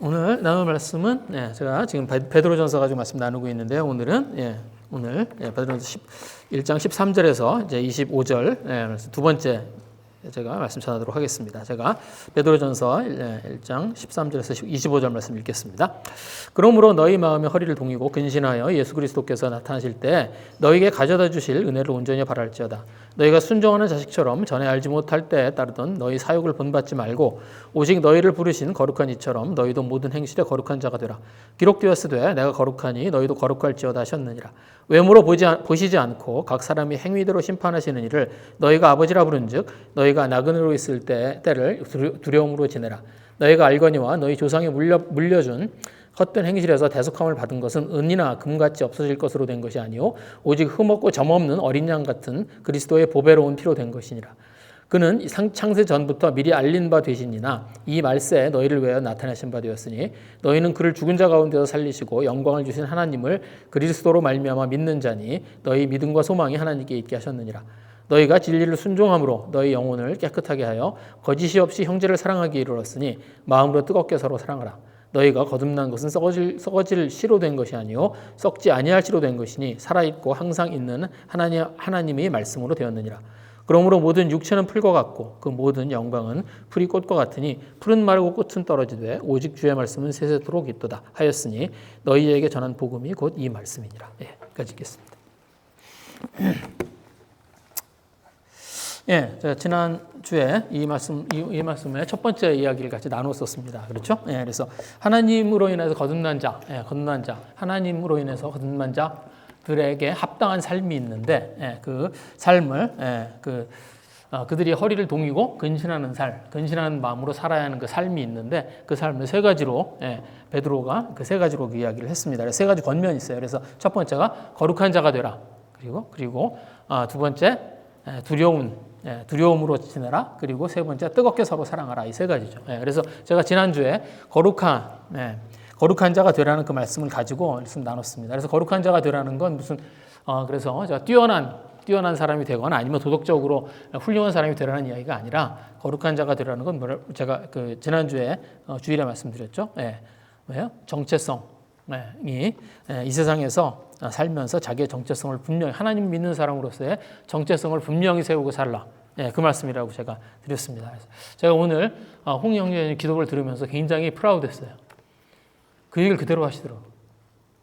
오늘 나눌 말씀은 제가 지금 베드로전서 가지고 말씀 나누고 있는데요. 오늘 베드로전서 1장 13절에서 이제 25절 두 번째 제가 말씀 전하도록 하겠습니다. 제가 베드로전서 1장 13절에서 25절 말씀 읽겠습니다. 그러므로 너희 마음의 허리를 동이고 근신하여 예수 그리스도께서 나타나실 때 너희에게 가져다 주실 은혜를 온전히 바랄지어다. 너희가 순종하는 자식처럼 전에 알지 못할 때에 따르던 너희 사욕을 본받지 말고 오직 너희를 부르신 거룩한 이처럼 너희도 모든 행실에 거룩한 자가 되라. 기록되었으되 내가 거룩하니 너희도 거룩할지어다 하셨느니라. 외모로 보시지 않고 각 사람이 행위대로 심판하시는 이를 너희가 아버지라 부른즉 너희가 나그네로 있을 때를 두려움으로 지내라. 너희가 알거니와 너희 조상이 물려준 헛된 행실에서 대속함을 받은 것은 은이나 금같이 없어질 것으로 된 것이 아니요 오직 흠없고 점없는 어린 양 같은 그리스도의 보배로운 피로 된 것이니라. 그는 창세 전부터 미리 알린 바 되시니나 이 말세에 너희를 위하여 나타내신 바 되었으니 너희는 그를 죽은 자 가운데서 살리시고 영광을 주신 하나님을 그리스도로 말미암아 믿는 자니 너희 믿음과 소망이 하나님께 있게 하셨느니라. 너희가 진리를 순종함으로 너희 영혼을 깨끗하게 하여 거짓이 없이 형제를 하기에 이르렀으니 마음으로 뜨겁게 서로 사랑하라. 너희가 거듭난 것은 썩어질 씨로 된 것이 아니요 썩지 아니할 씨로 된 것이니 살아있고 항상 있는 하나님의 말씀으로 되었느니라. 그러므로 모든 육체는 풀과 같고 그 모든 영광은 풀이 꽃과 같으니 풀은 마르고 꽃은 떨어지되 오직 주의 말씀은 세세토록 있도다 하였으니 너희에게 전한 복음이 곧 이 말씀이니라. 여기까지 읽겠습니다. 제가 지난주에 이 말씀의 첫 번째 이야기를 같이 나눴었습니다. 그렇죠? 그래서 하나님으로 인해서 거듭난 자, 하나님으로 인해서 거듭난 자들에게 합당한 삶이 있는데, 그 삶을, 그들이 허리를 동이고 근신하는 마음으로 살아야 하는 그 삶이 있는데, 그 삶을 세 가지로, 베드로가 그 세 가지로 그 이야기를 했습니다. 그래서 세 가지 권면이 있어요. 그래서 첫 번째가 거룩한 자가 되라. 그리고 두 번째, 두려움으로 지내라. 그리고 세 번째 뜨겁게 서로 사랑하라. 이 세 가지죠. 그래서 제가 지난주에 거룩한 자가 되라는 그 말씀을 가지고 말씀 나눴습니다. 그래서 거룩한 자가 되라는 건 그래서 제가 뛰어난 사람이 되거나 아니면 도덕적으로 훌륭한 사람이 되라는 이야기가 아니라 거룩한 자가 되라는 건 제가 그 지난주에 주일에 말씀드렸죠. 뭐예요? 정체성이 이 세상에서 살면서 자기의 정체성을 분명히 하나님 믿는 사람으로서의 정체성을 분명히 세우고 살라. 그 말씀이라고 제가 드렸습니다. 그래서 제가 오늘 홍희 형제님 기도를 들으면서 굉장히 프라우드했어요. 그 얘기를 그대로 하시더라고요.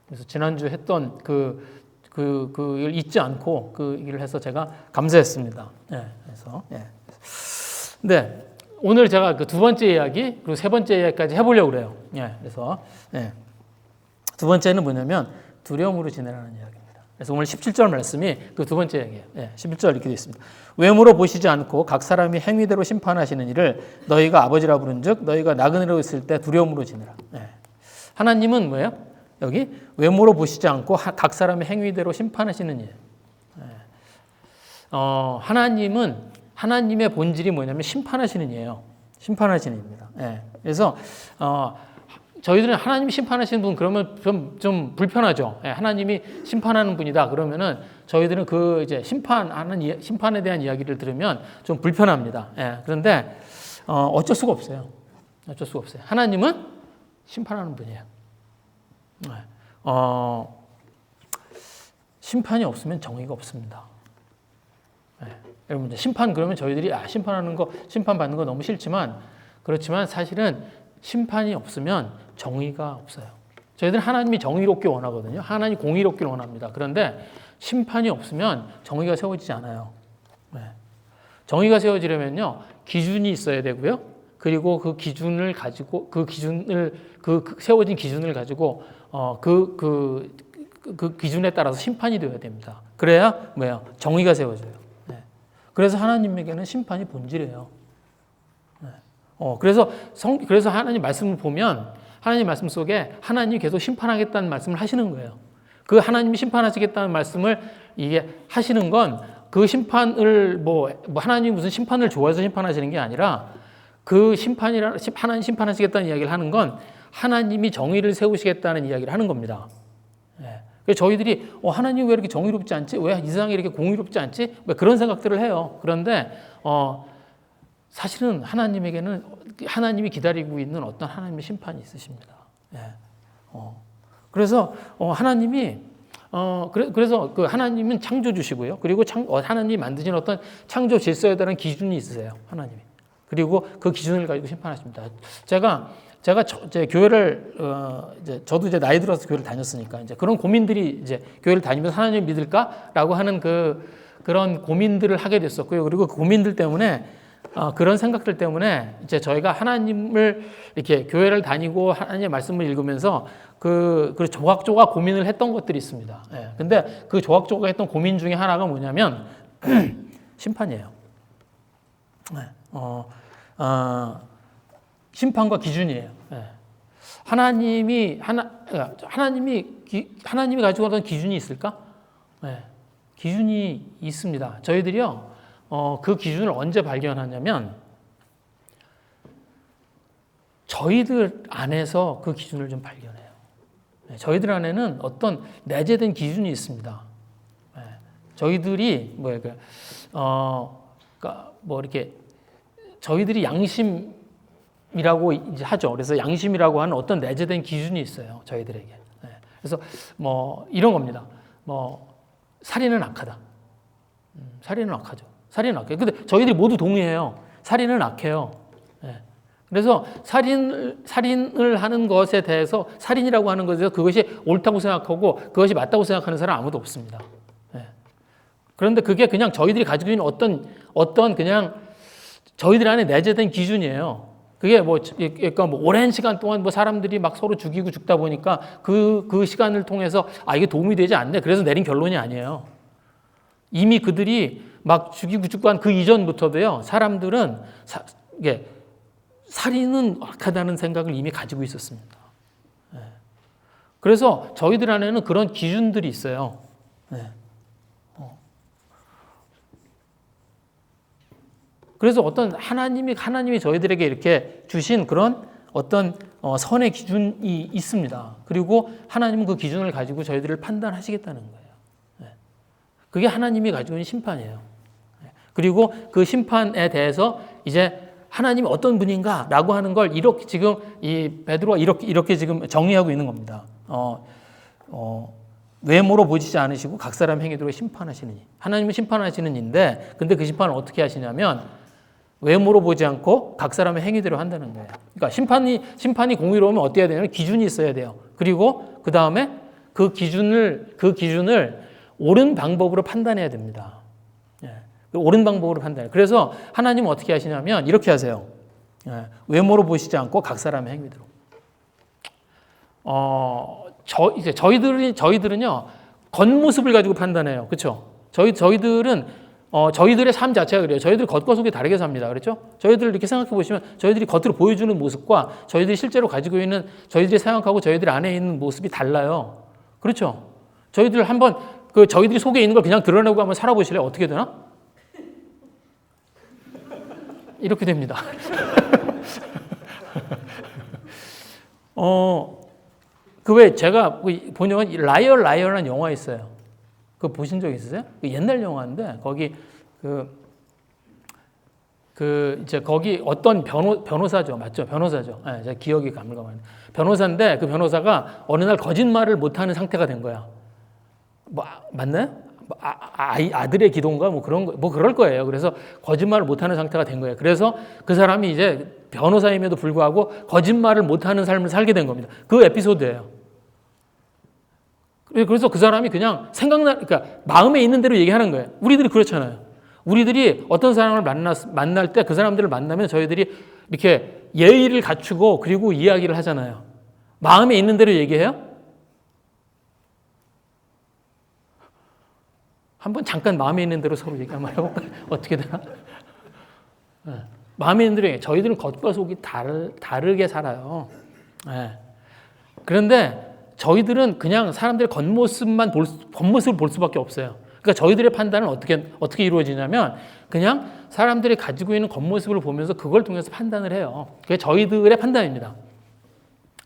그래서 지난주 했던 그걸 잊지 않고 그 얘기를 해서 제가 감사했습니다. 그래서 근데 오늘 제가 그 두 번째 이야기 그리고 세 번째 이야기까지 해보려고 그래요. 그래서 두 번째는 뭐냐면 두려움으로 지내라는 이야기입니다. 그래서 오늘 17절 말씀이 그 두 번째 이야기예요. 11절 이렇게 되어 있습니다. 외모로 보시지 않고 각 사람이 행위대로 심판하시는 이를 너희가 아버지라 부른즉 너희가 나그네로 있을 때 두려움으로 지내라. 하나님은 뭐예요? 여기 외모로 보시지 않고 각 사람의 행위대로 심판하시는 일. 하나님의 본질이 뭐냐면 심판하시는 일이에요. 심판하시는 일입니다. 그래서 저희들은 하나님이 심판하시는 분 그러면 좀 불편하죠. 하나님이 심판하는 분이다 그러면은 저희들은 그 이제 심판에 대한 이야기를 들으면 좀 불편합니다. 그런데 어쩔 수가 없어요. 하나님은 심판하는 분이에요. 심판이 없으면 정의가 없습니다. 여러분 심판 그러면 저희들이 심판받는 거 너무 싫지만 그렇지만 사실은 심판이 없으면 정의가 없어요. 저희들은 하나님이 정의롭게 원하거든요. 하나님이 공의롭게 원합니다. 그런데 심판이 없으면 정의가 세워지지 않아요. 정의가 세워지려면요 기준이 있어야 되고요. 그리고 그 세워진 기준을 가지고 그 기준에 따라서 심판이 되어야 됩니다. 그래야 정의가 세워져요. 그래서 하나님에게는 심판이 본질이에요. 그래서 하나님 말씀을 보면 하나님 말씀 속에 하나님이 계속 심판하겠다는 말씀을 하시는 거예요. 그 하나님이 심판하시겠다는 말씀을 이게 하시는 건 그 심판을 하나님이 무슨 심판을 좋아해서 심판하시는 게 아니라 그 하나님 심판하시겠다는 이야기를 하는 건 하나님이 정의를 세우시겠다는 이야기를 하는 겁니다. 그래서 저희들이 하나님 왜 이렇게 정의롭지 않지? 왜 이 세상이 이렇게 공의롭지 않지? 왜 그런 생각들을 해요. 그런데 사실은 하나님에게는 하나님이 기다리고 있는 어떤 하나님의 심판이 있으십니다. 예. 그래서 하나님이 그래서 그 하나님은 창조주시고요. 그리고 하나님이 만드신 어떤 창조 질서에 따른 기준이 있으세요. 하나님이. 그리고 그 기준을 가지고 심판하십니다. 제가 제 교회를 저도 이제 나이 들어서 교회를 다녔으니까 이제 그런 고민들이 이제 교회를 다니면서 하나님을 믿을까라고 하는 그런 고민들을 하게 됐었고요. 그리고 그 고민들 때문에 그런 생각들 때문에 이제 저희가 하나님을 이렇게 교회를 다니고 하나님의 말씀을 읽으면서 그 조각조각 고민을 했던 것들이 있습니다. 예. 근데 그 조각조각 했던 고민 중에 하나가 뭐냐면 심판이에요. 네. 심판과 기준이에요. 예. 하나님이 가지고 어떤 기준이 있을까? 예. 기준이 있습니다. 저희들이요. 그 기준을 언제 발견하냐면 저희들 안에서 그 기준을 좀 발견해요. 저희들 안에는 어떤 내재된 기준이 있습니다. 저희들이 이렇게 저희들이 양심이라고 이제 하죠. 그래서 양심이라고 하는 어떤 내재된 기준이 있어요. 저희들에게. 그래서 이런 겁니다. 살인은 악하다. 살인은 악하죠. 살인은 악해요. 근데 저희들이 모두 동의해요. 살인은 악해요. 그래서 살인을 하는 것에 대해서 살인이라고 하는 것에 대해서 그것이 옳다고 생각하고 그것이 맞다고 생각하는 사람 아무도 없습니다. 그런데 그게 그냥 저희들이 가지고 있는 어떤 그냥 저희들 안에 내재된 기준이에요. 그게 그러니까 오랜 시간 동안 사람들이 막 서로 죽이고 죽다 보니까 그 시간을 통해서 이게 도움이 되지 않네. 그래서 내린 결론이 아니에요. 이미 그들이 막 죽이고 죽고 한 그 이전부터도요. 사람들은 살인은 악하다는 생각을 이미 가지고 있었습니다. 그래서 저희들 안에는 그런 기준들이 있어요. 그래서 어떤 하나님이 저희들에게 이렇게 주신 그런 어떤 선의 기준이 있습니다. 그리고 하나님은 그 기준을 가지고 저희들을 판단하시겠다는 거예요. 그게 하나님이 가지고 있는 심판이에요. 그리고 그 심판에 대해서 이제 하나님이 어떤 분인가라고 하는 걸 이렇게 지금 이 베드로가 이렇게 지금 정리하고 있는 겁니다. 외모로 보시지 않으시고 각 사람 행위대로 심판하시느니. 하나님은 심판하시는 인데, 근데 그 심판을 어떻게 하시냐면 외모로 보지 않고 각 사람의 행위대로 한다는 거예요. 그러니까 심판이 공의로우면 어때야 되냐면 기준이 있어야 돼요. 그리고 그 다음에 그 기준을 옳은 방법으로 판단해야 됩니다. 옳은 방법으로 판단해요. 그래서 하나님은 어떻게 하시냐면 이렇게 하세요. 외모로 보시지 않고 각 사람의 행위대로. 이제 저희들은요 겉모습을 가지고 판단해요. 그렇죠? 저희들은 저희들의 삶 자체가 그래요. 저희들 겉과 속이 다르게 삽니다. 그렇죠? 저희들 이렇게 생각해 보시면 저희들이 겉으로 보여주는 모습과 저희들이 실제로 가지고 있는 저희들이 생각하고 저희들 안에 있는 모습이 달라요. 그렇죠? 저희들 한번 저희들이 속에 있는 걸 그냥 드러내고 한번 살아보실래요? 어떻게 되나? 이렇게 됩니다. 왜 제가 보면 라이어라는 영화 있어요. 그거 보신 적 있으세요? 옛날 영화인데 거기 이제 거기 어떤 변호사죠, 맞죠? 변호사죠. 제가 기억이 가물가물한데 변호사인데 그 변호사가 어느 날 거짓말을 못하는 상태가 된 거야. 맞나요? 아들의 기도인가 그런 거 그럴 거예요. 그래서 거짓말을 못하는 상태가 된 거예요. 그래서 그 사람이 이제 변호사임에도 불구하고 거짓말을 못하는 삶을 살게 된 겁니다. 그 에피소드예요. 그래서 그 사람이 그냥 그러니까 마음에 있는 대로 얘기하는 거예요. 우리들이 그렇잖아요. 우리들이 어떤 사람을 만날 때 그 사람들을 만나면 저희들이 이렇게 예의를 갖추고 그리고 이야기를 하잖아요. 마음에 있는 대로 얘기해요? 한번 잠깐 마음에 있는 대로 서로 얘기 한번 해볼까요? 어떻게 되나? 마음에 있는 대로 저희들은 겉과 속이 다르게 살아요. 그런데 저희들은 그냥 사람들의 겉모습을 볼 수밖에 없어요. 그러니까 저희들의 판단은 어떻게 이루어지냐면 그냥 사람들이 가지고 있는 겉모습을 보면서 그걸 통해서 판단을 해요. 그게 저희들의 판단입니다.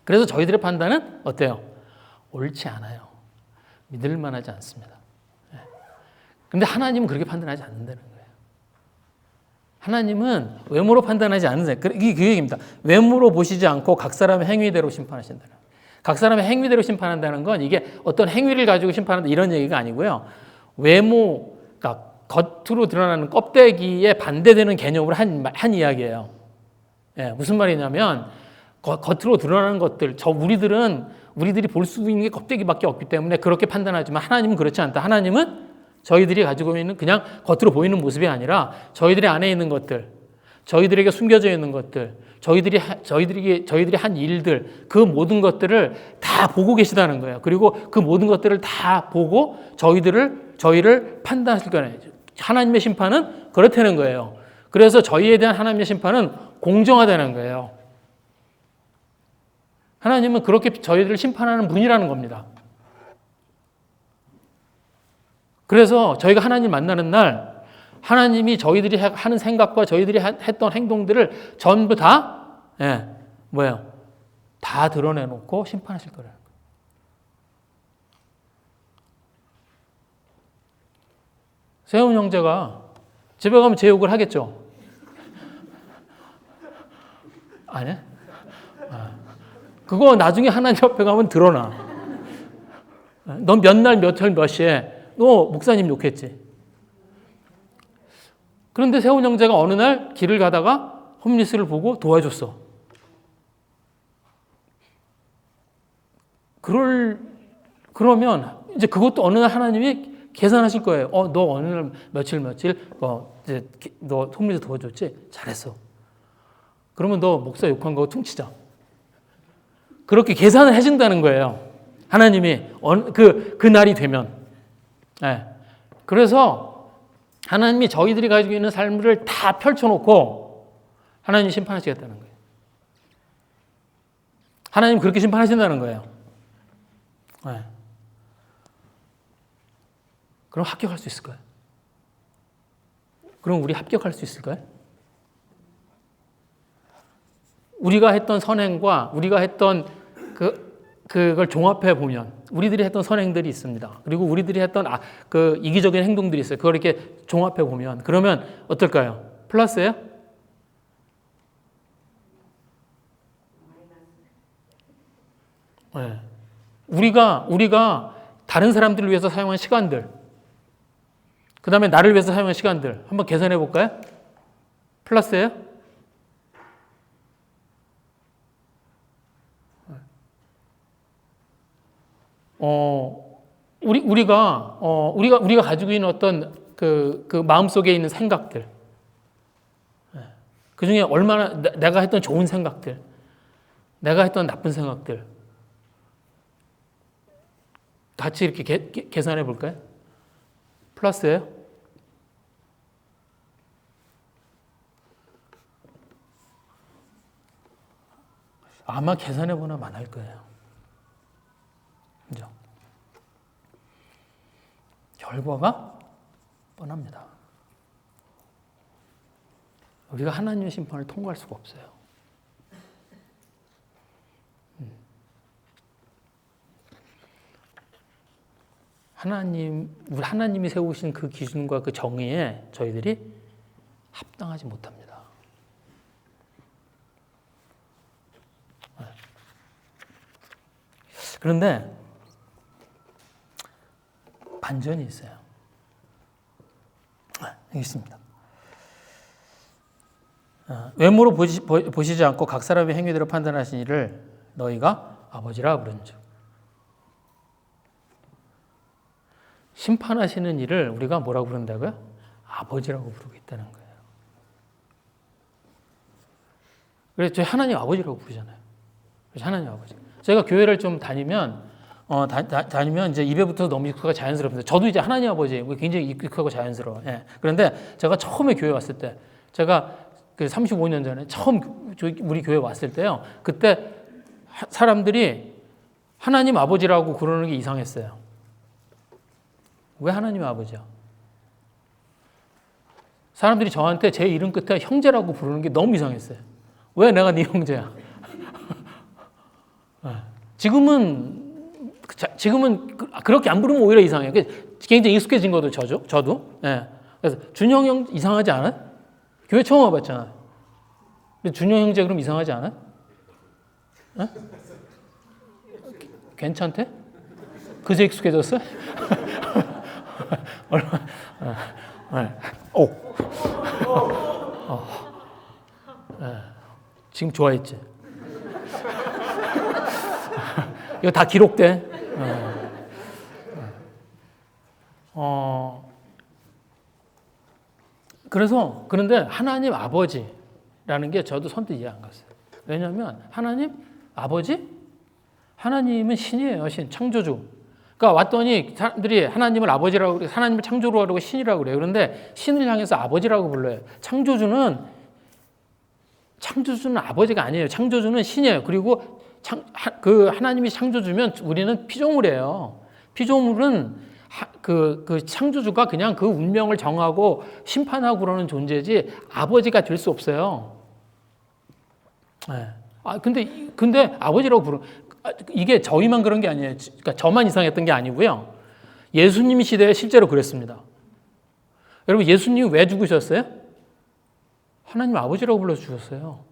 그래서 저희들의 판단은 어때요? 옳지 않아요. 믿을 만하지 않습니다. 근데 하나님은 그렇게 판단하지 않는다는 거예요. 하나님은 외모로 판단하지 않으세요. 이게 그 얘기입니다. 외모로 보시지 않고 각 사람의 행위대로 심판하신다는. 각 사람의 행위대로 심판한다는 건 이게 어떤 행위를 가지고 심판한다 이런 얘기가 아니고요. 외모, 그러니까 겉으로 드러나는 껍데기에 반대되는 개념으로 한 이야기예요. 예, 무슨 말이냐면 겉으로 드러나는 것들, 우리들이 볼 수 있는 게 껍데기밖에 없기 때문에 그렇게 판단하지만 하나님은 그렇지 않다. 하나님은 저희들이 가지고 있는 그냥 겉으로 보이는 모습이 아니라 저희들의 안에 있는 것들, 저희들에게 숨겨져 있는 것들, 저희들이 한 일들, 그 모든 것들을 다 보고 계시다는 거예요. 그리고 그 모든 것들을 다 보고 저희를 판단하실 거예요. 하나님의 심판은 그렇다는 거예요. 그래서 저희에 대한 하나님의 심판은 공정하다는 거예요. 하나님은 그렇게 저희들을 심판하는 분이라는 겁니다. 그래서 저희가 하나님 만나는 날 하나님이 저희들이 하는 생각과 저희들이 했던 행동들을 전부 다 다 드러내놓고 심판하실 거라는 거예요. 세훈 형제가 집에 가면 제 욕을 하겠죠? 아니? 그거 나중에 하나님 앞에 가면 드러나. 넌 몇 날, 몇 월, 몇 시에 너 목사님 욕했지. 그런데 세훈 형제가 어느 날 길을 가다가 홈리스를 보고 도와줬어. 그러면 이제 그것도 어느 날 하나님이 계산하실 거예요. 너 어느 날 며칠 이제 너 홈리스 도와줬지? 잘했어. 그러면 너 목사 욕한 거 퉁치자. 그렇게 계산을 해준다는 거예요. 하나님이 그 날이 되면. 네. 그래서 하나님이 저희들이 가지고 있는 삶을 다 펼쳐놓고 하나님이 심판하시겠다는 거예요. 하나님 그렇게 심판하신다는 거예요. 네. 그럼 합격할 수 있을까요? 그럼 우리 합격할 수 있을까요? 우리가 했던 선행과 우리가 했던 그걸 종합해 보면 우리들이 했던 선행들이 있습니다. 그리고 우리들이 했던 그 이기적인 행동들이 있어요. 그걸 이렇게 종합해 보면 그러면 어떨까요? 플러스예요? 네. 우리가 다른 사람들을 위해서 사용한 시간들, 그 다음에 나를 위해서 사용한 시간들 한번 계산해 볼까요? 플러스예요? 우리가 가지고 있는 어떤 그 마음속에 있는 생각들, 그 중에 얼마나 내가 했던 좋은 생각들, 내가 했던 나쁜 생각들, 같이 이렇게 계산해 볼까요? 플러스예요? 아마 계산해 보나 만할 거예요. 그죠? 결과가 뻔합니다. 우리가 하나님의 심판을 통과할 수가 없어요. 하나님이 세우신 그 기준과 그 정의에 저희들이 합당하지 못합니다. 그런데 반전이 있어요. 여기 있습니다. 외모로 보시지 않고 각 사람의 행위대로 판단하신 이를 너희가 아버지라 부른즉. 심판하시는 이를 우리가 뭐라고 부른다고요? 아버지라고 부르고 있다는 거예요. 그래서 저희 하나님 아버지라고 부르잖아요. 그래서 하나님 아버지. 제가 교회를 좀 다니면 이제 입에 붙어서 너무 익숙하고 자연스럽습니다. 저도 이제 하나님 아버지 굉장히 익숙하고 자연스러워. 예. 그런데 제가 처음에 교회 왔을 때, 제가 그 35년 전에 처음 우리 교회 왔을 때요. 그때 사람들이 하나님 아버지라고 그러는 게 이상했어요. 왜 하나님 아버지야? 사람들이 저한테 제 이름 끝에 형제라고 부르는 게 너무 이상했어요. 왜 내가 네 형제야? 지금은 그렇게 안 부르면 오히려 이상해요. 굉장히 익숙해진 거도 저도. 예. 그래서 준영 형 이상하지 않아요? 교회 처음 와봤잖아. 근데 준영 형제 그럼 이상하지 않아? 어? 괜찮대? 그새 익숙해졌어? 얼마? 오. 지금 좋아했지? 이거 다 기록돼. 그런데 하나님 아버지라는 게 저도 선뜻 이해 안 갔어요. 왜냐하면 하나님 아버지? 하나님은 신이에요. 신, 창조주. 그러니까 왔더니 사람들이 하나님을 아버지라고 그래, 하나님을 창조로 하려고 신이라고 그래요. 그런데 신을 향해서 아버지라고 불러요. 창조주는 아버지가 아니에요. 창조주는 신이에요. 그리고 그 하나님이 창조주면 우리는 피조물이에요. 피조물은 그 창조주가 그냥 그 운명을 정하고 심판하고 그러는 존재지 아버지가 될 수 없어요. 네. 근데 아버지라고 이게 저희만 그런 게 아니에요. 그러니까 저만 이상했던 게 아니고요. 예수님 시대에 실제로 그랬습니다. 여러분, 예수님이 왜 죽으셨어요? 하나님 아버지라고 불러서 죽었어요.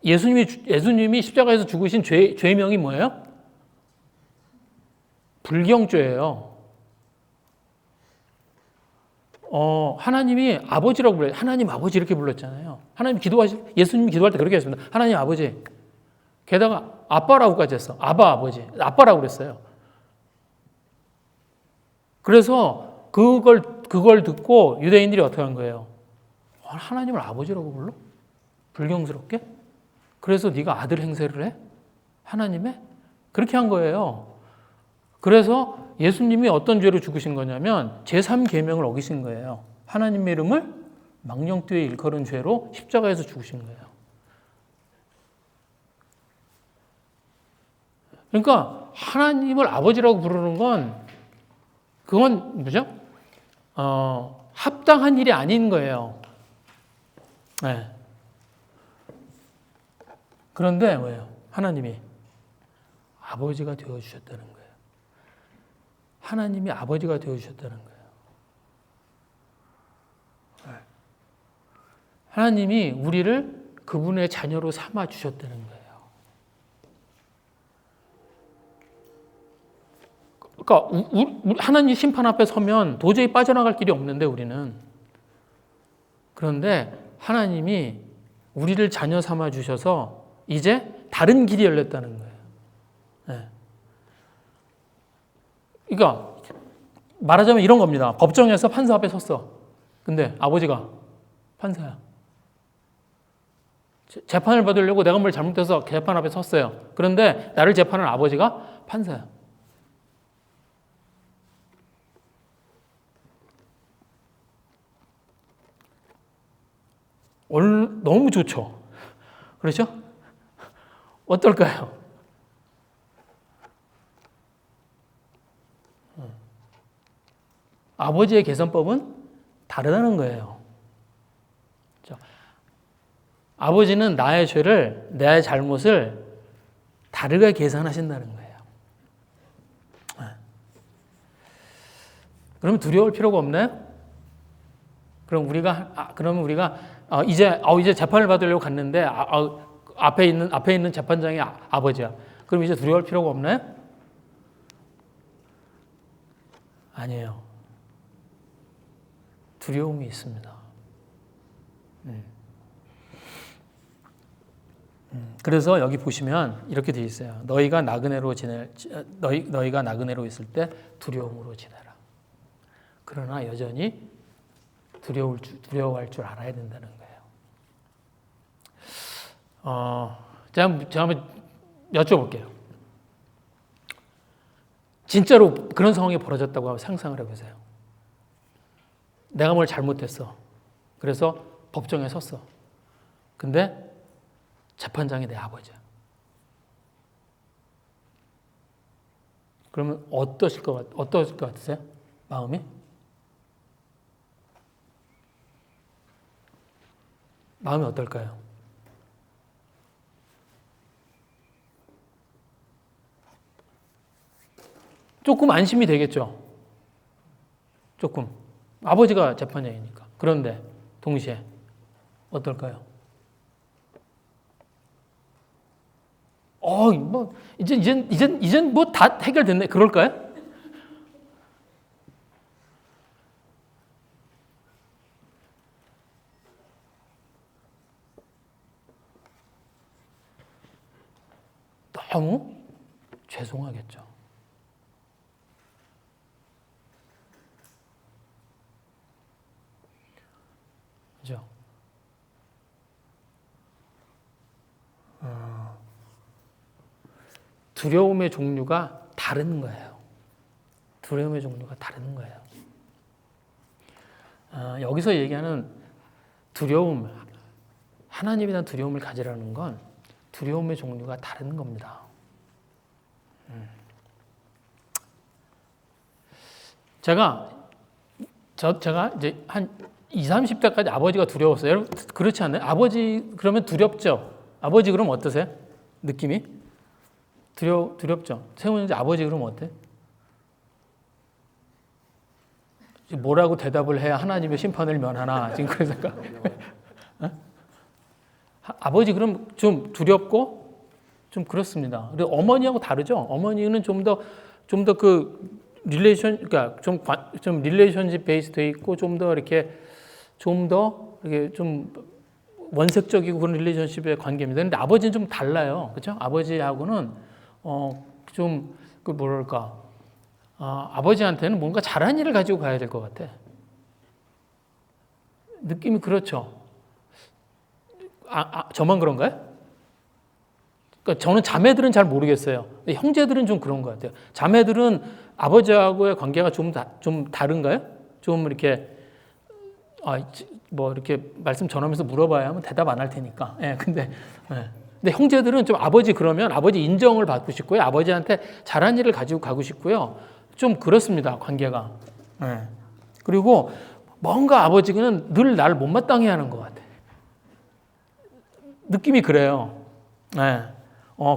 예수님이 십자가에서 죽으신 죄명이 뭐예요? 불경죄예요. 하나님이 아버지라고 불러요. 하나님 아버지 이렇게 불렀잖아요. 예수님이 기도할 때 그렇게 했습니다. 하나님 아버지. 게다가 아빠라고까지 했어. 아버지. 아빠라고 그랬어요. 그래서 그걸 듣고 유대인들이 어떻게 한 거예요? 하나님을 아버지라고 불러? 불경스럽게? 그래서 네가 아들 행세를 해? 하나님의? 그렇게 한 거예요. 그래서 예수님이 어떤 죄로 죽으신 거냐면 제3계명을 어기신 거예요. 하나님의 이름을 망령되이 일컬은 죄로 십자가에서 죽으신 거예요. 그러니까 하나님을 아버지라고 부르는 그건 뭐죠? 합당한 일이 아닌 거예요. 네. 그런데 뭐예요? 하나님이 아버지가 되어주셨다는 거예요. 하나님이 아버지가 되어주셨다는 거예요. 네. 하나님이 우리를 그분의 자녀로 삼아주셨다는 거예요. 그러니까 하나님 심판 앞에 서면 도저히 빠져나갈 길이 없는데 우리는. 그런데 하나님이 우리를 자녀 삼아 주셔서 이제 다른 길이 열렸다는 거예요. 네. 그러니까 말하자면 이런 겁니다. 법정에서 판사 앞에 섰어. 근데 아버지가 판사야. 재판을 받으려고 내가 뭘 잘못해서 재판 앞에 섰어요. 그런데 나를 재판한 아버지가 판사야. 너무 좋죠. 그렇죠? 어떨까요? 아버지의 계산법은 다르다는 거예요. 그렇죠? 아버지는 나의 죄를, 내 잘못을 다르게 계산하신다는 거예요. 그러면 두려울 필요가 없나요? 그러면 우리가 이제 재판을 받으려고 갔는데 앞에 있는 재판장이 아버지야. 그럼 이제 두려울 필요가 없나요? 아니에요. 두려움이 있습니다. 그래서 여기 보시면 이렇게 되어 있어요. 너희가 나그네로 있을 때 두려움으로 지내라. 그러나 여전히 두려워할 줄 알아야 된다는 거예요. 제가 한번 여쭤볼게요. 진짜로 그런 상황이 벌어졌다고 상상을 해보세요. 내가 뭘 잘못했어. 그래서 법정에 섰어. 근데 재판장이 내 아버지야. 그러면 어떠실 것 같으세요? 마음이? 마음이 어떨까요? 조금 안심이 되겠죠. 조금. 아버지가 재판장이니까. 그런데 동시에 어떨까요? 뭐 이젠 뭐 다 해결됐네. 그럴까요? 너무 죄송하겠죠. 그죠? 두려움의 종류가 다른 거예요. 두려움의 종류가 다른 거예요. 여기서 얘기하는 두려움, 하나님에 대한 두려움을 가지라는 건 두려움의 종류가 다른 겁니다. 제가 이제 한 20, 30대까지 아버지가 두려웠어요. 여러분, 그렇지 않나요? 아버지 그러면 두렵죠? 아버지 그러면 어떠세요? 느낌이? 두렵죠? 세훈이 이제 아버지 그러면 어때? 뭐라고 대답을 해야 하나님의 심판을 면하나? 지금 그런 생각. 아버지 그럼 좀 두렵고 좀 그렇습니다. 그리고 어머니하고 다르죠. 어머니는 좀 더 그 그러니까 좀 릴레이션십 베이스 돼 있고 좀 더 이렇게 좀 원색적이고 그런 릴레이션십의 관계입니다. 근데 아버지는 좀 달라요. 그렇죠? 아버지하고는 좀 그 뭐랄까 아버지한테는 뭔가 잘한 일을 가지고 가야 될 것 같아. 느낌이 그렇죠. 저만 그런가요? 그러니까 저는 자매들은 잘 모르겠어요. 형제들은 좀 그런 것 같아요. 자매들은 아버지하고의 관계가 좀 다른가요? 좀 이렇게 뭐 이렇게 말씀 전하면서 물어봐야 하면 대답 안 할 테니까. 근데 형제들은 좀 아버지 그러면 아버지 인정을 받고 싶고요. 아버지한테 잘한 일을 가지고 가고 싶고요. 좀 그렇습니다. 관계가. 그리고 뭔가 아버지는 늘 나를 못마땅해 하는 것 같아. 느낌이 그래요.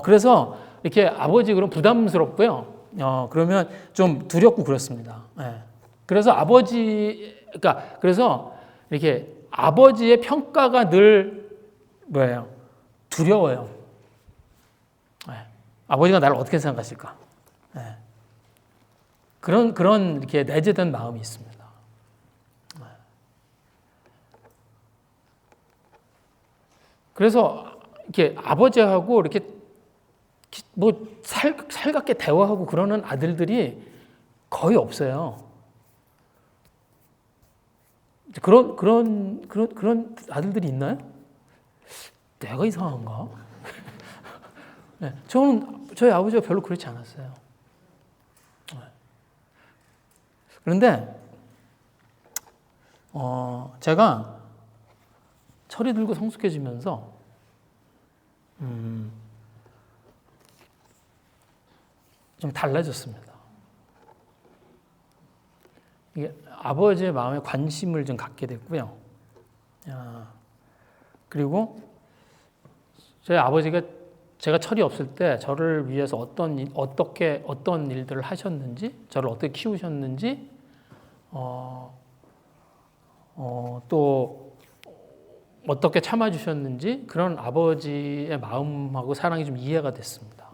그래서 이렇게 아버지 그럼 부담스럽고요. 그러면 좀 두렵고 그렇습니다. 그래서 그래서 이렇게 아버지의 평가가 늘 뭐예요? 두려워요. 아버지가 나를 어떻게 생각하실까? 그런 이렇게 내재된 마음이 있습니다. 그래서 이렇게 아버지하고 이렇게 뭐 살갑게 대화하고 그러는 아들들이 거의 없어요. 그런 아들들이 있나요? 내가 이상한가? 저희 아버지가 별로 그렇지 않았어요. 그런데 제가 철이 들고 성숙해지면서 좀 달라졌습니다. 이게 아버지의 마음에 관심을 좀 갖게 됐고요. 그리고 저희 아버지가 제가 철이 없을 때 저를 위해서 어떤 일들을 하셨는지, 저를 어떻게 키우셨는지, 또 어떻게 참아주셨는지 그런 아버지의 마음하고 사랑이 좀 이해가 됐습니다.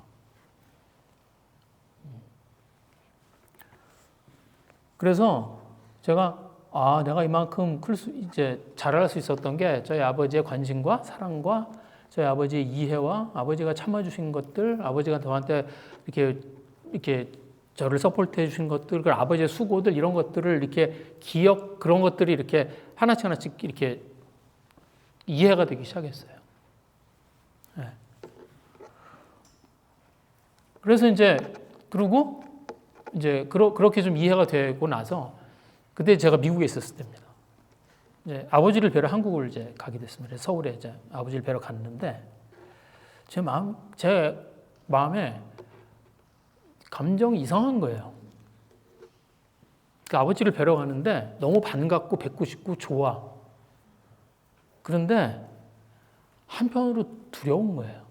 그래서 제가 내가 이만큼 이제 자랄 수 있었던 게 저희 아버지의 관심과 사랑과 저희 아버지의 이해와 아버지가 참아주신 것들, 아버지가 저한테 이렇게 저를 서포트해 주신 것들, 그 아버지의 수고들 이런 것들을 이렇게 그런 것들이 이렇게 하나씩 이렇게 이해가 되기 시작했어요. 그래서 그리고 그렇게 좀 이해가 되고 나서 그때 제가 미국에 있었을 때입니다. 아버지를 뵈러 한국을 가게 됐습니다. 서울에 아버지를 뵈러 갔는데 제 마음에 감정이 이상한 거예요. 그러니까 아버지를 뵈러 가는데 너무 반갑고 뵙고 싶고 좋아. 그런데 한편으로 두려운 거예요.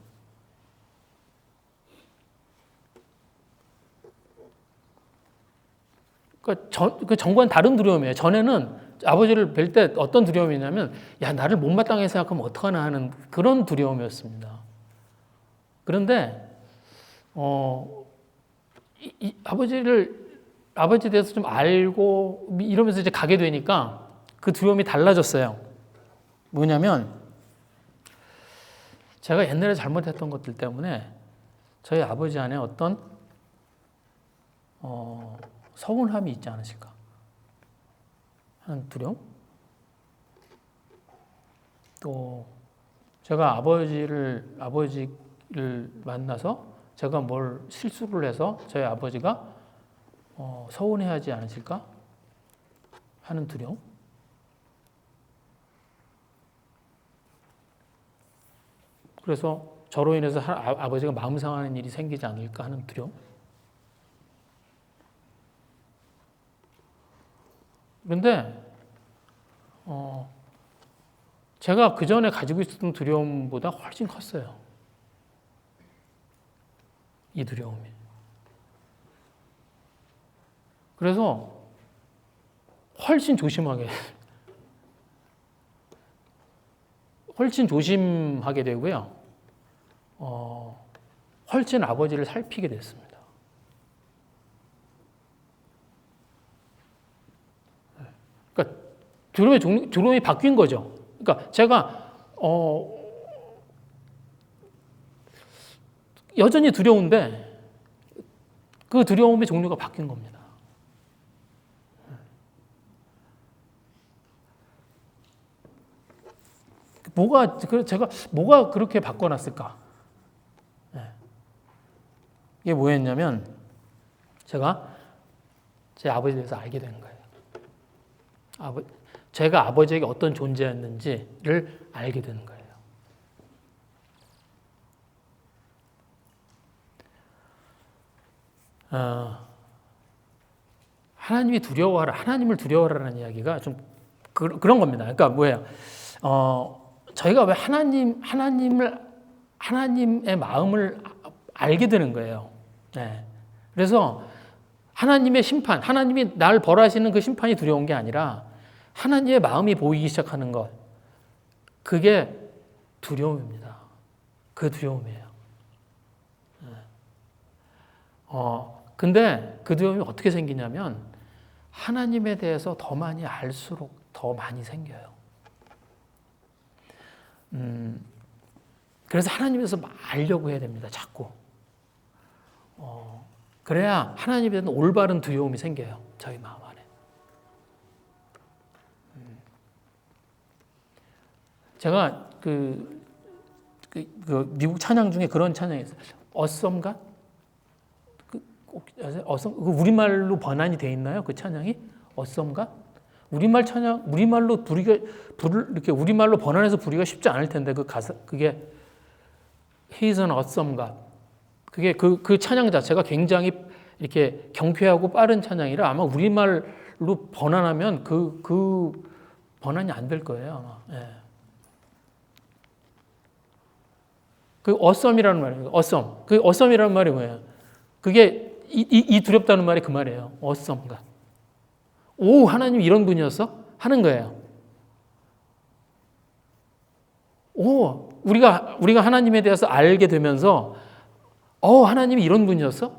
그러니까 전과는 다른 두려움이에요. 전에는 아버지를 뵐 때 어떤 두려움이냐면 야 나를 못마땅하게 생각하면 어떡하나 하는 그런 두려움이었습니다. 그런데 아버지에 대해서 좀 알고 이러면서 이제 가게 되니까 그 두려움이 달라졌어요. 뭐냐면 제가 옛날에 잘못했던 것들 때문에 저희 아버지 안에 어떤 서운함이 있지 않으실까 하는 두려움? 또 제가 아버지를 만나서 제가 뭘 실수를 해서 저희 아버지가 서운해하지 않으실까 하는 두려움? 그래서 저로 인해서 아버지가 마음 상하는 일이 생기지 않을까 하는 두려움? 그런데 제가 그 전에 가지고 있었던 두려움보다 훨씬 컸어요. 이 두려움이. 그래서 훨씬 조심하게 되고요. 훨씬 아버지를 살피게 됐습니다. 그러니까 두려움이 바뀐 거죠. 그러니까 제가 여전히 두려운데 그 두려움의 종류가 바뀐 겁니다. 제가 뭐가 그렇게 바꿔놨을까? 이게 뭐였냐면 제가 제 아버지에 대해서 알게 된 거예요. 제가 아버지에게 어떤 존재였는지를 알게 되는 거예요. 하나님을 두려워하라는 이야기가 좀 그런 겁니다. 그러니까 뭐예요? 저희가 왜 하나님의 마음을 알게 되는 거예요. 네. 그래서 하나님의 심판, 하나님이 날 벌하시는 그 심판이 두려운 게 아니라 하나님의 마음이 보이기 시작하는 것, 그게 두려움입니다. 그 두려움이에요. 근데 그 두려움이 어떻게 생기냐면 하나님에 대해서 더 많이 알수록 더 많이 생겨요. 그래서 하나님에서 알려고 해야 됩니다. 자꾸. 그래야 하나님에 대한 올바른 두려움이 생겨요. 저희 마음 안에. 제가 그 미국 찬양 중에 그런 찬양이 있어요. 어썸가? 우리말로 번안이 돼 있나요? 그 찬양이? 어썸가? 우리말로 우리말로 번안해서 부르기가 쉽지 않을 텐데 그게 He's an awesome God. 그게 그 찬양 자체가 굉장히 이렇게 경쾌하고 빠른 찬양이라 아마 우리말로 번안하면 그 번안이 안 될 거예요, 아마. 예. 그 awesome이라는 말이에요. awesome. 그 awesome이라는 말이 뭐예요? 그게 이 두렵다는 말이 그 말이에요. awesome God. 오, 하나님 이런 분이었어? 하는 거예요. 오, 우리가 하나님에 대해서 알게 되면서 하나님이 이런 분이었어?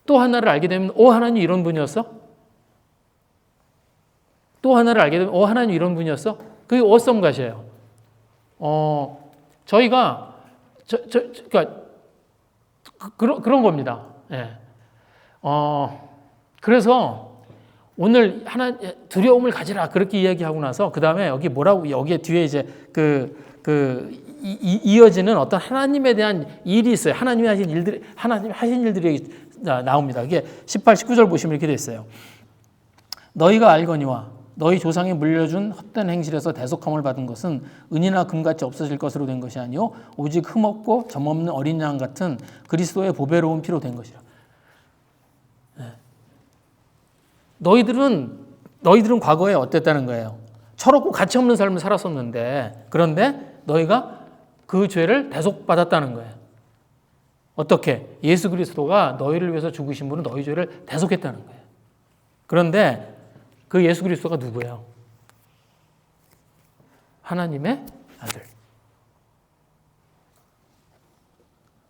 또 하나를 알게 되면 하나님 이런 분이었어? 또 하나를 알게 되면 하나님 이런 분이었어? 그게 awesome God이에요. 저희가 그러니까 그런 겁니다. 예. 그래서 오늘 두려움을 가지라 그렇게 이야기하고 나서 그 다음에 여기에 뒤에 이제 이어지는 어떤 하나님에 대한 일이 있어요. 하나님 하신 일들이 나옵니다. 이게 18, 19절 보시면 이렇게 돼 있어요. 너희가 알거니와 너희 조상이 물려준 헛된 행실에서 대속함을 받은 것은 은이나 금같이 없어질 것으로 된 것이 아니요 오직 흠없고 점없는 어린 양 같은 그리스도의 보배로운 피로 된 것이라. 너희들은 과거에 어땠다는 거예요? 철없고 가치 없는 삶을 살았었는데 그런데 너희가 그 죄를 대속받았다는 거예요. 어떻게? 예수 그리스도가 너희를 위해서 죽으신 분은 너희 죄를 대속했다는 거예요. 그런데 그 예수 그리스도가 누구예요? 하나님의 아들.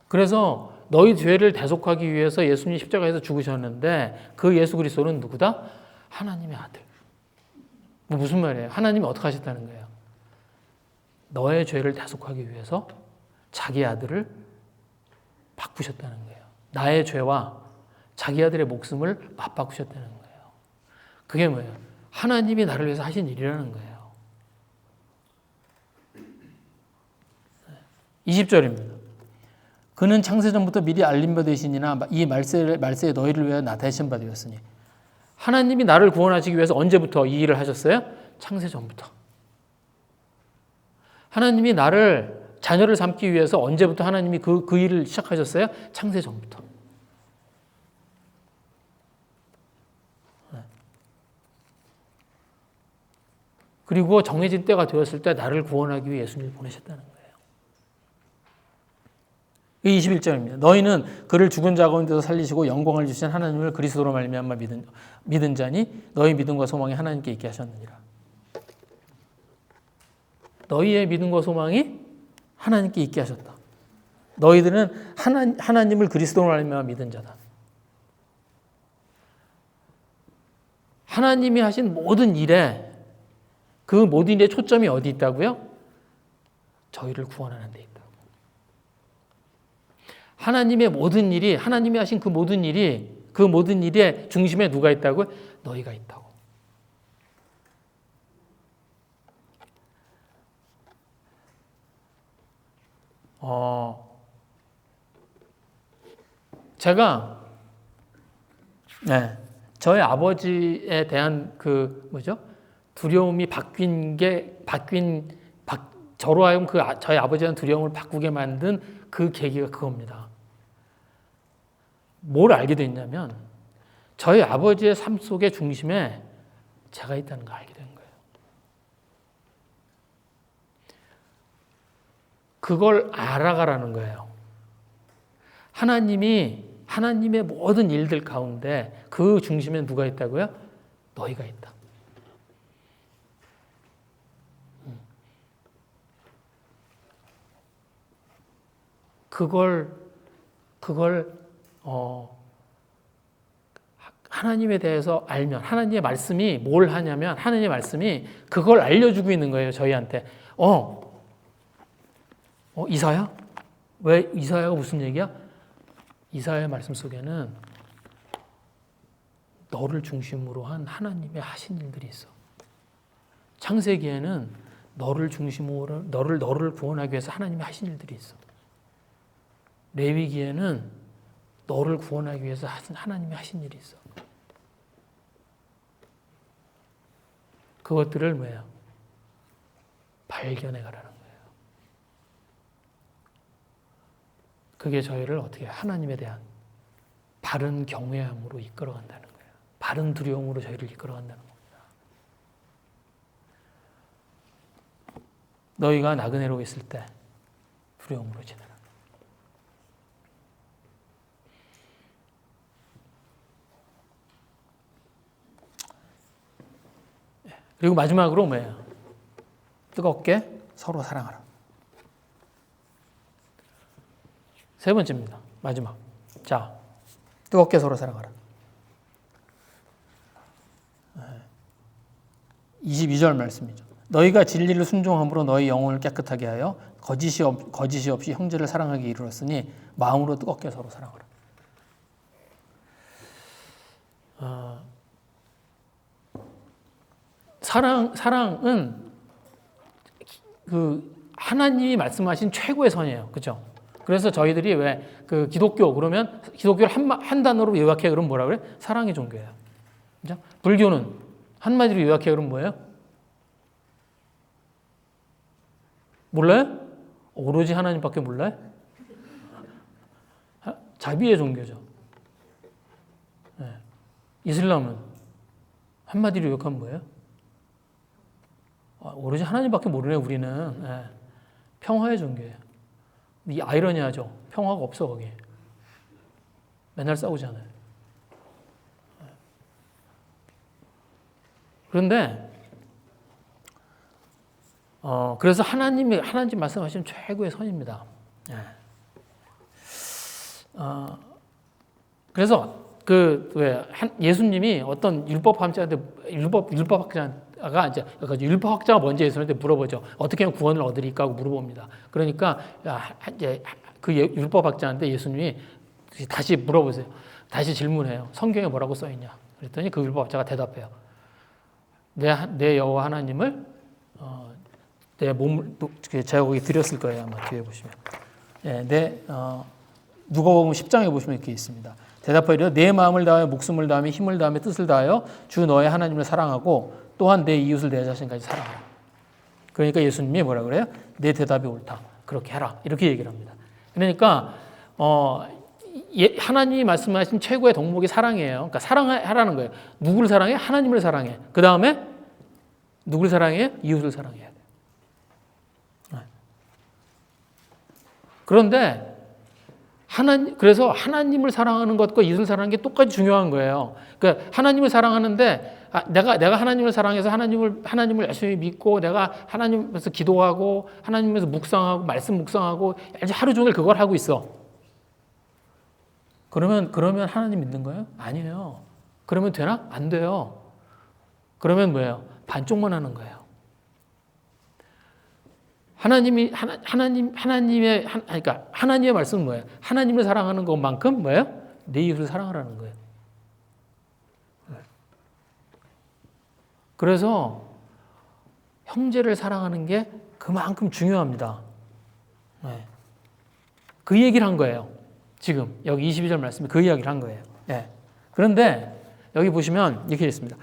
그래서 너희 죄를 대속하기 위해서 예수님이 십자가에서 죽으셨는데 그 예수 그리스도는 누구다? 하나님의 아들. 무슨 말이에요? 하나님이 어떻게 하셨다는 거예요? 너의 죄를 대속하기 위해서 자기 아들을 바꾸셨다는 거예요. 나의 죄와 자기 아들의 목숨을 맞바꾸셨다는 거예요. 그게 뭐예요? 하나님이 나를 위해서 하신 일이라는 거예요. 20절입니다. 그는 창세전부터 미리 알린 바 되시니나 이 말세에 너희를 위하여 나타내신 바 되었으니. 하나님이 나를 구원하시기 위해서 언제부터 이 일을 하셨어요? 창세전부터. 하나님이 나를 자녀를 삼기 위해서 언제부터 하나님이 그 일을 시작하셨어요? 창세전부터. 그리고 정해진 때가 되었을 때 나를 구원하기 위해 예수님을 보내셨다는 거예요. 21절입니다. 너희는 그를 죽은 자 가운데서 살리시고 영광을 주신 하나님을 그리스도로 말미암아 믿은 자니 너희 믿음과 소망이 하나님께 있게 하셨느니라. 너희의 믿음과 소망이 하나님께 있게 하셨다. 너희들은 하나님을 그리스도로 말미암아 믿은 자다. 하나님이 하신 모든 일에 그 모든 일의 초점이 어디 있다고요? 저희를 구원하는 데 있다고. 하나님의 모든 일이, 하나님이 하신 그 모든 일의 중심에 누가 있다고요? 너희가 있다고. 제가 저희 아버지에 대한 두려움이 저로 하여금 저희 아버지에 대한 두려움을 바꾸게 만든 그 계기가 그겁니다. 뭘 알게 됐냐면 저희 아버지의 삶 속의 중심에 제가 있다는 걸 알게 된 거예요. 그걸 알아가라는 거예요. 하나님의 모든 일들 가운데 그 중심에 누가 있다고요? 너희가 있다. 그걸 하나님에 대해서 알면 하나님의 말씀이 뭘 하냐면 하나님의 말씀이 그걸 알려주고 있는 거예요. 저희한테. 이사야? 왜 이사야가 무슨 얘기야? 이사야의 말씀 속에는 너를 중심으로 한 하나님의 하신 일들이 있어. 창세기에는 너를 중심으로 너를 구원하기 위해서 하나님이 하신 일들이 있어. 레위기에는 너를 구원하기 위해서 하나님이 하신 일이 있어. 그것들을 뭐예요? 발견해 가라는 거예요. 그게 저희를 어떻게 하나님에 대한 바른 경외함으로 이끌어간다는 거예요. 바른 두려움으로 저희를 이끌어간다는 겁니다. 너희가 나그네로 있을 때 두려움으로 지내라. 그리고 마지막으로 뭐예요? 뜨겁게 서로 사랑하라. 세 번째입니다. 마지막. 자, 뜨겁게 서로 사랑하라. 22절 말씀이죠. 너희가 진리를 순종함으로 너희 영혼을 깨끗하게 하여 거짓이 없이 형제를 사랑하게 이르렀으니 마음으로 뜨겁게 서로 사랑하라. 사랑은 그 하나님이 말씀하신 최고의 선이에요. 그죠? 그래서 저희들이 왜 그 기독교 그러면 기독교를 한 단어로 요약해 그러면 뭐라 그래? 사랑의 종교예요. 그죠? 불교는 한마디로 요약해 그러면 뭐예요? 몰라요? 오로지 하나님밖에 몰라요? 자비의 종교죠. 네. 이슬람은 한마디로 요약하면 뭐예요? 오로지 하나님밖에 모르네 우리는. 네. 평화의 종교예요. 이 아이러니하죠. 평화가 없어 거기. 맨날 싸우잖아요. 그런데 그래서 하나님 말씀하시는 최고의 선입니다. 예. 그래서 예수님이 어떤 율법학자가 이제 율법학자가 먼저 예수님한테 물어보죠. 어떻게 하면 구원을 얻으리까 하고 물어봅니다. 그러니까 이제 그 율법학자한테 예수님이 다시 물어보세요. 다시 질문해요. 성경에 뭐라고 써 있냐? 그랬더니 그 율법학자가 대답해요. 내 여호와 하나님을 내 몸을 제가 거기 드렸을 거예요. 아마 뒤에 보시면. 예, 누가복음 10장에 보시면 이렇게 있습니다. 대답하여 내 마음을 다하여 목숨을 다하며 힘을 다하며 뜻을 다하여 주 너의 하나님을 사랑하고 또한 내 이웃을 내 자신까지 사랑하라. 그러니까 예수님이 뭐라 그래요? 내 대답이 옳다. 그렇게 해라. 이렇게 얘기를 합니다. 그러니까 하나님이 말씀하신 최고의 덕목이 사랑이에요. 그러니까 사랑하라는 거예요. 누구를 사랑해? 하나님을 사랑해. 그 다음에 누구를 사랑해? 이웃을 사랑해야 돼요. 그런데 그래서 하나님을 사랑하는 것과 이웃을 사랑하는 게 똑같이 중요한 거예요. 그러니까 하나님을 사랑하는데 내가 하나님을 사랑해서 하나님을 열심히 믿고 내가 하나님에서 기도하고 하나님에서 묵상하고 말씀 묵상하고 하루 종일 그걸 하고 있어. 그러면 하나님 믿는 거예요? 아니에요. 그러면 되나? 안 돼요. 그러면 뭐예요? 반쪽만 하는 거예요. 그러니까 하나님의 말씀은 뭐예요? 하나님을 사랑하는 것만큼 뭐예요? 내 이웃을 사랑하라는 거예요. 그래서 형제를 사랑하는 게 그만큼 중요합니다. 그 얘기를 한 거예요. 지금 여기 22절 말씀에 그 이야기를 한 거예요. 그런데 여기 보시면 이렇게 있습니다.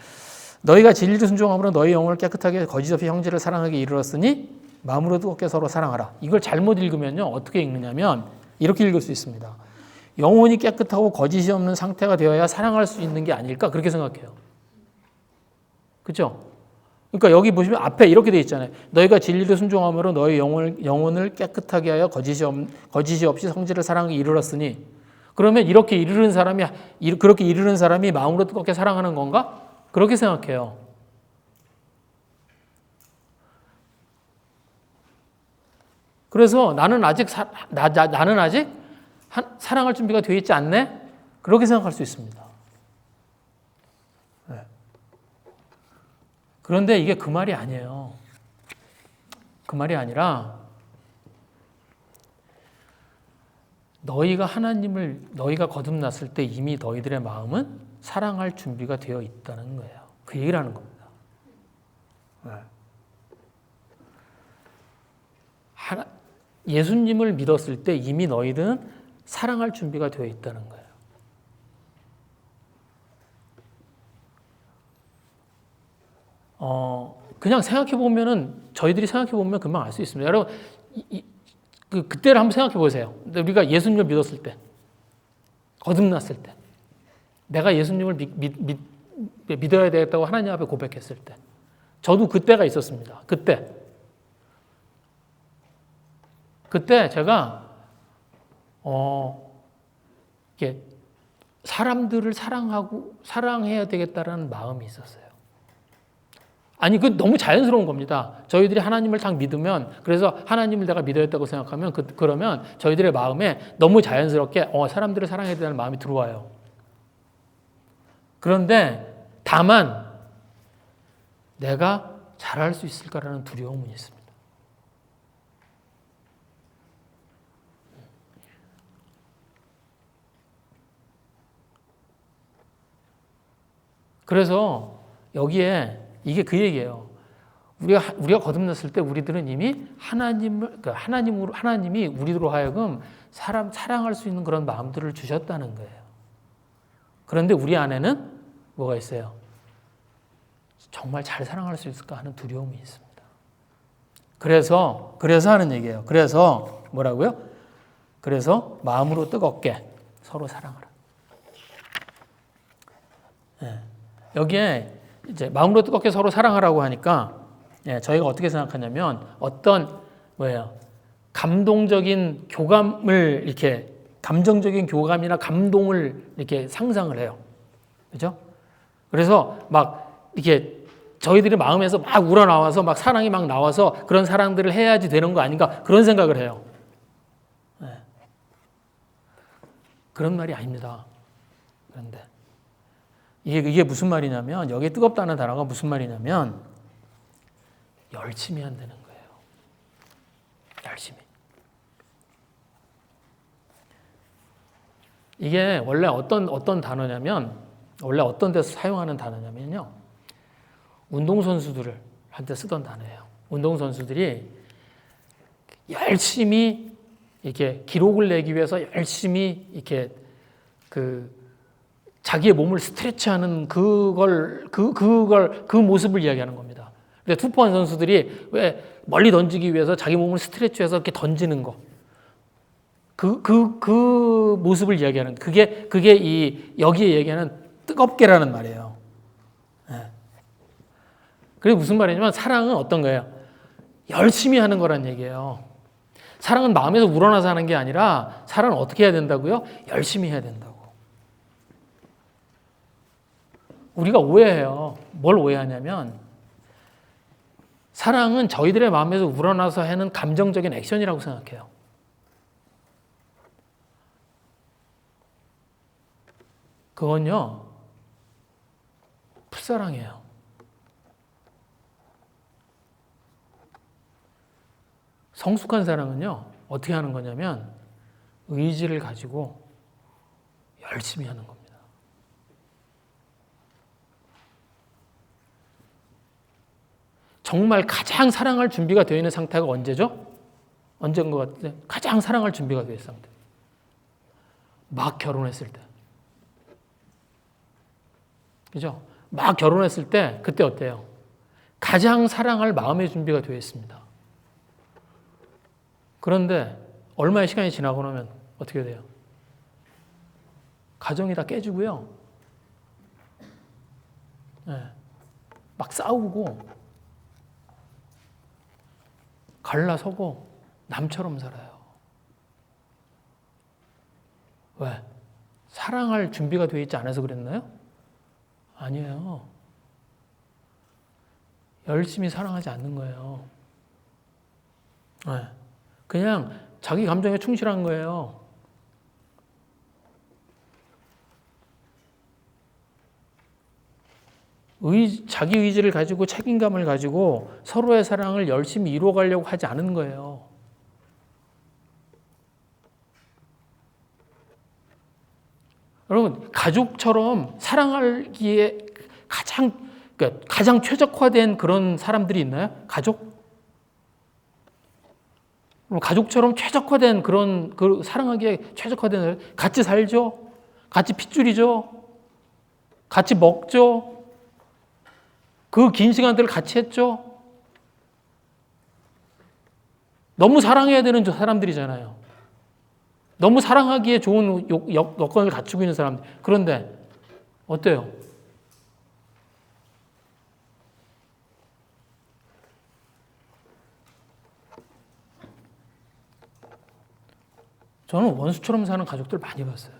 너희가 진리를 순종함으로 너희 영혼을 깨끗하게 거짓 없이 형제를 사랑하게 이르렀으니 마음으로 뜨겁게 서로 사랑하라. 이걸 잘못 읽으면요. 어떻게 읽느냐면 이렇게 읽을 수 있습니다. 영혼이 깨끗하고 거짓이 없는 상태가 되어야 사랑할 수 있는 게 아닐까? 그렇게 생각해요. 그렇죠? 그러니까 여기 보시면 앞에 이렇게 돼 있잖아요. 너희가 진리를 순종함으로 너희 영혼을 깨끗하게 하여 거짓이 없이 성질을 사랑하게 이르렀으니 그러면 그렇게 이르는 사람이 마음으로 뜨겁게 사랑하는 건가? 그렇게 생각해요. 그래서 나는 아직 사랑할 준비가 되어 있지 않네? 그렇게 생각할 수 있습니다. 그런데 이게 그 말이 아니에요. 그 말이 아니라 너희가 거듭났을 때 이미 너희들의 마음은 사랑할 준비가 되어 있다는 거예요. 그 얘기를 하는 겁니다. 예수님을 믿었을 때 이미 너희들은 사랑할 준비가 되어 있다는 거예요. 그냥 저희들이 생각해 보면 금방 알 수 있습니다. 여러분, 그때를 한번 생각해 보세요. 우리가 예수님을 믿었을 때, 거듭났을 때, 내가 예수님을 믿어야 되겠다고 하나님 앞에 고백했을 때, 저도 그때가 있었습니다. 그때 제가 이게 사람들을 사랑해야 되겠다라는 마음이 있었어요. 아니, 그 너무 자연스러운 겁니다. 저희들이 하나님을 딱 믿으면, 그래서 하나님을 내가 믿어야겠다고 생각하면, 그러면 저희들의 마음에 너무 자연스럽게 사람들을 사랑해야 되는 마음이 들어와요. 그런데 다만 내가 잘할 수 있을까라는 두려움은 있습니다. 그래서 여기에 이게 그 얘기예요. 우리가 거듭났을 때 우리들은 이미 하나님이 우리로 하여금 사랑할 수 있는 그런 마음들을 주셨다는 거예요. 그런데 우리 안에는 뭐가 있어요? 정말 잘 사랑할 수 있을까 하는 두려움이 있습니다. 그래서 하는 얘기예요. 그래서 뭐라고요? 그래서 마음으로 뜨겁게 서로 사랑하라. 여기에 이제 마음으로 뜨겁게 서로 사랑하라고 하니까 저희가 어떻게 생각하냐면 감동적인 교감을 이렇게 감정적인 교감이나 감동을 이렇게 상상을 해요. 그죠? 그래서 막 이렇게 저희들이 마음에서 막 우러나와서 막 사랑이 막 나와서 그런 사랑들을 해야지 되는 거 아닌가 그런 생각을 해요. 네. 그런 말이 아닙니다. 그런데 이게 무슨 말이냐면 여기에 뜨겁다는 단어가 무슨 말이냐면 열심히 한다는 거예요. 열심히. 이게 원래 어떤 단어냐면 원래 어떤 데서 사용하는 단어냐면요. 운동선수들을 한테 쓰던 단어예요. 운동선수들이 열심히 이렇게 기록을 내기 위해서 열심히 이렇게 자기의 몸을 스트레치하는 그 모습을 이야기하는 겁니다. 근데 투포한 선수들이 왜 멀리 던지기 위해서 자기 몸을 스트레치해서 이렇게 던지는 거. 그 모습을 이야기하는 그게 여기에 얘기하는 뜨겁게라는 말이에요. 네. 그게 무슨 말이냐면 사랑은 어떤 거예요? 열심히 하는 거란 얘기예요. 사랑은 마음에서 우러나서 하는 게 아니라 사랑은 어떻게 해야 된다고요? 열심히 해야 된다고. 우리가 오해해요. 뭘 오해하냐면 사랑은 저희들의 마음에서 우러나서 하는 감정적인 액션이라고 생각해요. 그건요, 풋사랑이에요. 성숙한 사랑은요, 어떻게 하는 거냐면 의지를 가지고 열심히 하는 겁니다. 정말 가장 사랑할 준비가 되어 있는 상태가 언제죠? 언제인 것 같아요? 가장 사랑할 준비가 되어 있는 상태. 막 결혼했을 때. 그죠? 막 결혼했을 때 그때 어때요? 가장 사랑할 마음의 준비가 되어 있습니다. 그런데 얼마의 시간이 지나고 나면 어떻게 돼요? 가정이 다 깨지고요. 네. 막 싸우고 갈라서고 남처럼 살아요. 왜? 사랑할 준비가 되어 있지 않아서 그랬나요? 아니에요. 열심히 사랑하지 않는 거예요. 네. 그냥 자기 감정에 충실한 거예요. 자기 의지를 가지고 책임감을 가지고 서로의 사랑을 열심히 이루어가려고 하지 않은 거예요. 여러분, 가족처럼 사랑하기에 가장 최적화된 그런 사람들이 있나요? 가족? 가족처럼 최적화된 사랑하기에 최적화된 같이 살죠? 같이 핏줄이죠? 같이 먹죠? 그 긴 시간들을 같이 했죠? 너무 사랑해야 되는 사람들이잖아요. 너무 사랑하기에 좋은 여건을 갖추고 있는 사람들. 그런데 어때요? 저는 원수처럼 사는 가족들 많이 봤어요.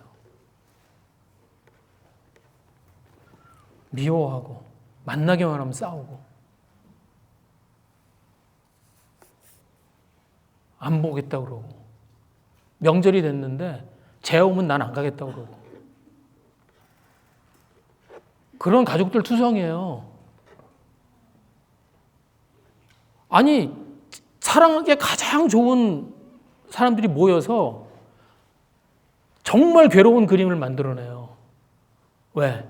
미워하고 만나기만 하면 싸우고 안 보겠다고 그러고 명절이 됐는데 쟤 오면 난 안 가겠다고 그러고 그런 가족들 투성이에요. 아니 사랑하기에 가장 좋은 사람들이 모여서 정말 괴로운 그림을 만들어내요. 왜?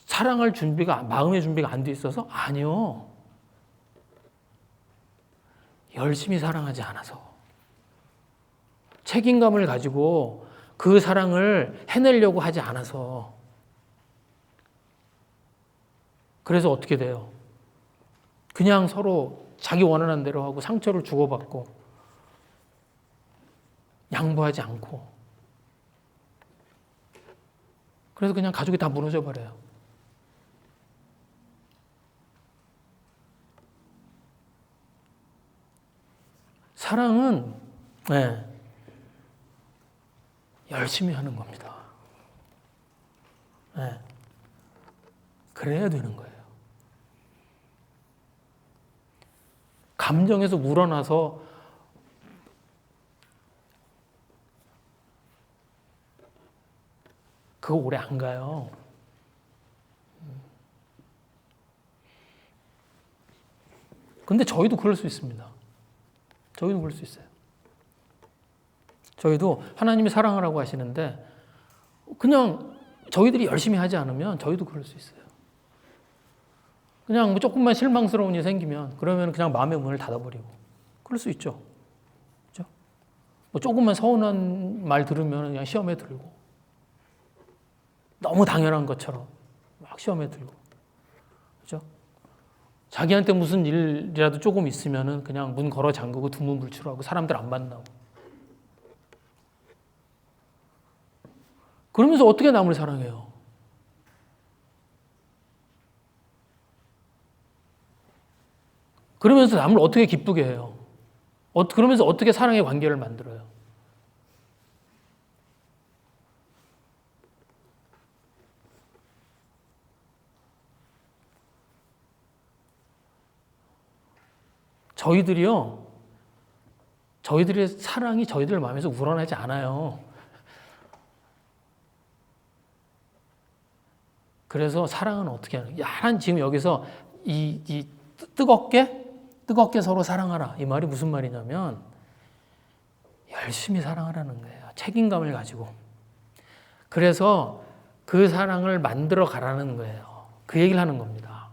사랑할 준비가, 마음의 준비가 안 돼 있어서? 아니요. 열심히 사랑하지 않아서. 책임감을 가지고 그 사랑을 해내려고 하지 않아서. 그래서 어떻게 돼요? 그냥 서로 자기 원하는 대로 하고 상처를 주고받고 양보하지 않고 그래서 그냥 가족이 다 무너져 버려요. 사랑은 열심히 하는 겁니다. 그래야 되는 거예요. 감정에서 우러나서 그거 오래 안 가요. 근데 저희도 그럴 수 있습니다. 저희도 그럴 수 있어요. 저희도 하나님이 사랑하라고 하시는데 그냥 저희들이 열심히 하지 않으면 저희도 그럴 수 있어요. 그냥 조금만 실망스러운 일이 생기면 그러면 그냥 마음의 문을 닫아버리고 그럴 수 있죠. 그렇죠? 뭐 조금만 서운한 말 들으면 그냥 시험에 들고 너무 당연한 것처럼 막 시험에 들고 그렇죠? 자기한테 무슨 일이라도 조금 있으면은 그냥 문 걸어 잠그고 두문불출하고 사람들 안 만나고 그러면서 어떻게 남을 사랑해요? 그러면서 남을 어떻게 기쁘게 해요? 그러면서 어떻게 사랑의 관계를 만들어요? 저희들의 사랑이 저희들 마음에서 우러나지 않아요. 그래서 사랑은 어떻게 하는 거예요? 하나님 지금 여기서 이 뜨겁게 서로 사랑하라. 이 말이 무슨 말이냐면 열심히 사랑하라는 거예요. 책임감을 가지고. 그래서 그 사랑을 만들어 가라는 거예요. 그 얘기를 하는 겁니다.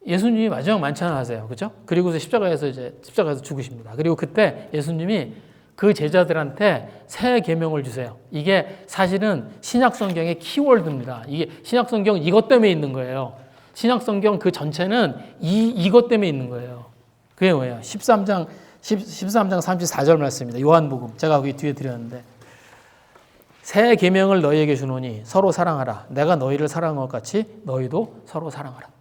예수님이 마지막 만찬을 하세요. 그죠? 그리고서 십자가에서 죽으십니다. 그리고 그때 예수님이 그 제자들한테 새 계명을 주세요. 이게 사실은 신약 성경의 키워드입니다. 이게 신약 성경 이것 때문에 있는 거예요. 신약 성경 그 전체는 이것 때문에 있는 거예요. 그게 뭐예요? 13장 34절 말씀입니다. 요한복음. 제가 거기 뒤에 드렸는데 새 계명을 너희에게 주노니 서로 사랑하라. 내가 너희를 사랑한 것 같이 너희도 서로 사랑하라.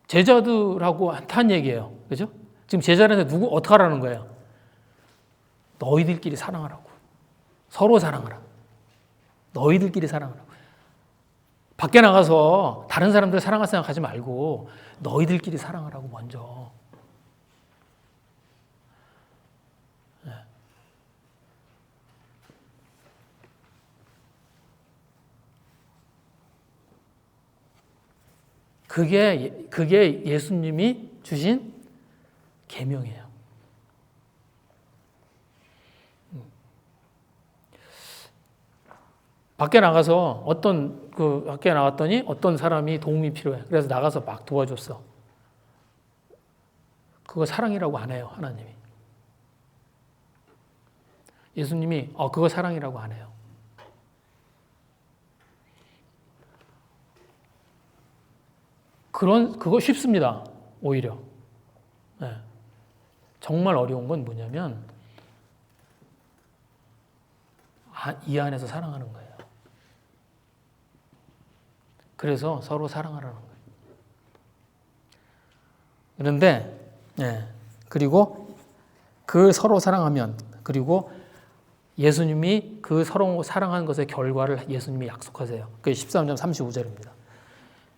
제자들하고 한 얘기예요. 그죠? 지금 제자들한테 어떻게 하라는 거예요? 너희들끼리 사랑하라고. 서로 사랑하라. 너희들끼리 사랑하라고. 밖에 나가서 다른 사람들 사랑할 생각하지 말고 너희들끼리 사랑하라고 먼저. 그게 예수님이 주신 계명이에요. 밖에 나갔더니 어떤 사람이 도움이 필요해. 그래서 나가서 막 도와줬어. 그거 사랑이라고 안 해요, 하나님이. 예수님이 그거 사랑이라고 안 해요. 그거 쉽습니다. 오히려. 네. 정말 어려운 건 뭐냐면 이 안에서 사랑하는 거예요. 그래서 서로 사랑하라는 거예요. 그런데 그리고 그 서로 사랑하면 그리고 예수님이 그 서로 사랑하는 것의 결과를 예수님이 약속하세요. 그게 13장 35절입니다.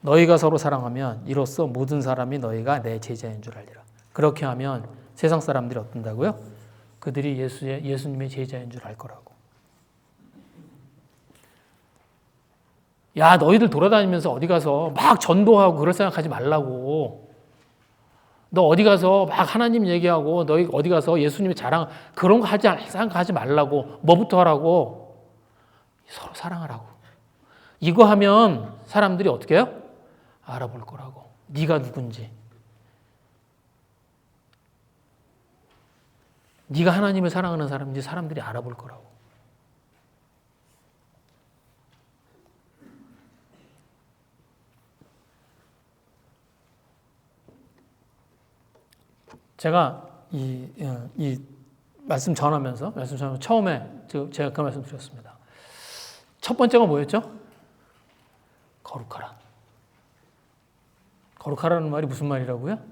너희가 서로 사랑하면 이로써 모든 사람이 너희가 내 제자인 줄 알리라. 그렇게 하면 세상 사람들이 어떤다고요? 그들이 예수님의 제자인 줄 알 거라고. 야, 너희들 돌아다니면서 어디 가서 막 전도하고 그럴 생각하지 말라고. 너 어디 가서 막 하나님 얘기하고 너희 어디 가서 예수님의 자랑 그런 거 생각하지 말라고. 뭐부터 하라고? 서로 사랑하라고. 이거 하면 사람들이 어떻게 해요? 알아볼 거라고. 네가 누군지. 네가 하나님을 사랑하는 사람인지 사람들이 알아볼 거라고. 제가 이 말씀 전하면서 처음에 제가 그 말씀 드렸습니다. 첫 번째가 뭐였죠? 거룩하라. 거룩하라는 말이 무슨 말이라고요?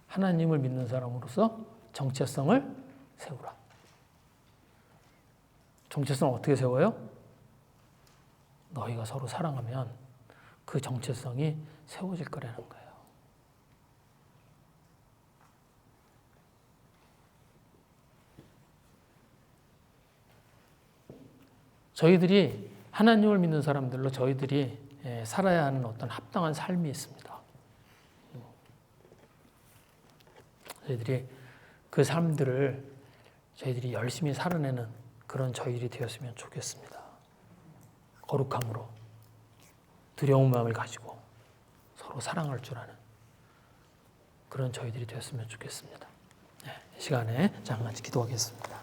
하나님을 믿는 사람으로서 정체성을 세우라. 정체성을 어떻게 세워요? 너희가 서로 사랑하면 그 정체성이 세워질 거라는 거예요. 저희들이 하나님을 믿는 사람들로 저희들이 살아야 하는 어떤 합당한 삶이 있습니다. 저희들이 그 삶들을 저희들이 열심히 살아내는 그런 저희들이 되었으면 좋겠습니다. 거룩함으로 두려운 마음을 가지고 서로 사랑할 줄 아는 그런 저희들이 되었으면 좋겠습니다. 이 시간에 잠깐 기도하겠습니다.